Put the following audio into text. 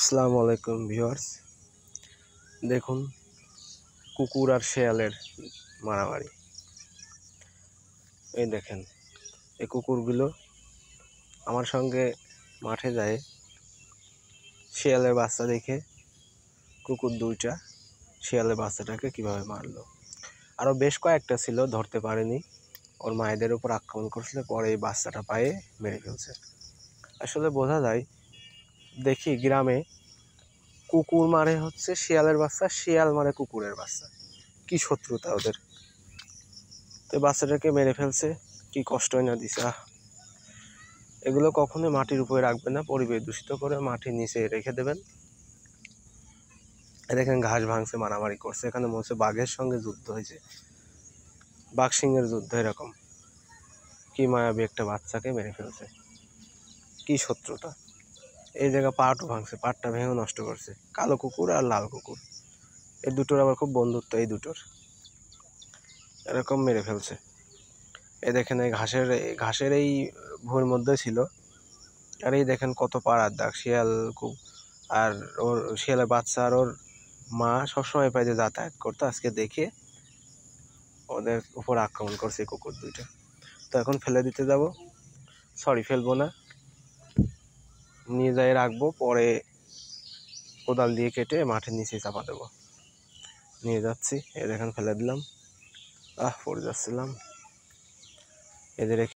আসসালামু আলাইকুম ভিউয়ার্স, দেখুন কুকুর আর শেয়ালের মারামারি। এই দেখেন, এই কুকুরগুলো আমার সঙ্গে মাঠে যায়। শেয়ালের বাচ্চা দেখে কুকুর দুইটা শেয়ালের বাচ্চাটাকে কিভাবে মারলো। আরও বেশ কয়েকটা ছিল, ধরতে পারেনি, ওর মায়েদের উপর আক্রমণ করছিল, পরে এই বাচ্চাটা পায়ে মেরে ফেলছে। আসলে বোঝা যায়, দেখি গ্রামে কুকুর মারে হচ্ছে শিয়ালের বাচ্চা, শিয়াল মারে কুকুরের বাচ্চা। কি শত্রুতা ওদের! তো বাচ্চাটাকে মেরে ফেলছে, কি কষ্টই না দিছে। এগুলো কখনোই মাটির উপরে রাখবেন না, পরিবেশ দূষিত করে মাটির নিচে রেখে দেবেন। দেখেন ঘাস ভাঙছে, মারামারি করছে, এখানে মনে হচ্ছে বাঘের সঙ্গে যুদ্ধ হয়েছে, বাঘ সিংহের যুদ্ধ এরকম। কি মায়াবী একটা বাচ্চাকে মেরে ফেলছে, কি শত্রুতা! এই জায়গা পাটও ভাঙছে, পাটটা ভেঙেও নষ্ট করছে। কালো কুকুর আর লাল কুকুর, এই দুটোর আবার খুব বন্ধুত্ব, এই দুটোর এরকম মেরে ফেলছে। এই দেখেন এই ঘাসের এই ভুঁইয়ের মধ্যে ছিল। আর এই দেখেন কত পাড়ার দাগ, শিয়াল আর ওর শিয়ালের বাচ্চা আর ওর মা সবসময় পাইতে যাতায়াত করতো, আজকে দেখে ওদের উপর আক্রমণ করছে কুকুর দুইটা। তো এখন ফেলে দিতে যাব, সরি ফেলবো না, নিয়ে যাই রাখবো, পরে কোদাল দিয়ে কেটে মাঠের নিচে চাপা দেবো। নিয়ে যাচ্ছি, এ দেখেন ফেলে দিলাম, পড়ে যাচ্ছিলাম, এদের